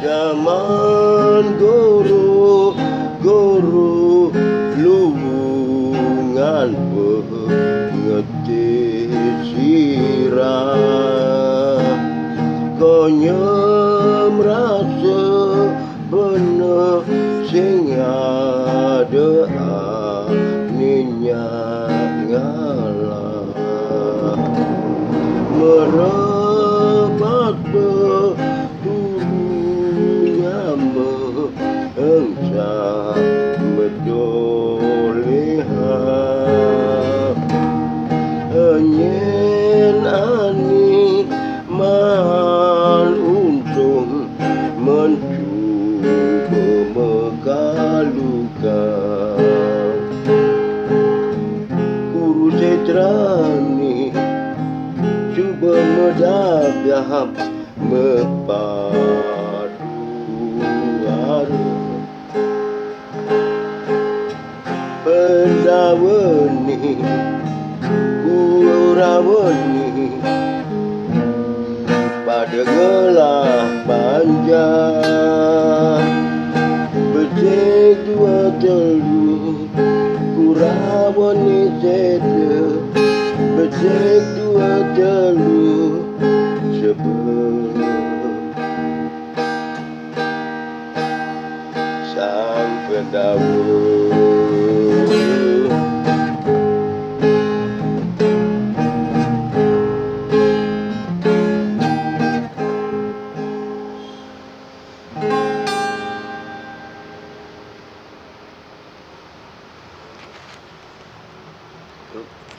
Gaman guru lungan pengerti sirah konyem rasa bener sing ada minyak ngalah merebat beturunya engsa medoleha enyen ani mahal untung mencuba mekalukan guru setrani cuba medabah mepadu ara pendawani kurawani pada gelah panjang becek dua telu kurawani seda becek dua telu sebelum sang pendawa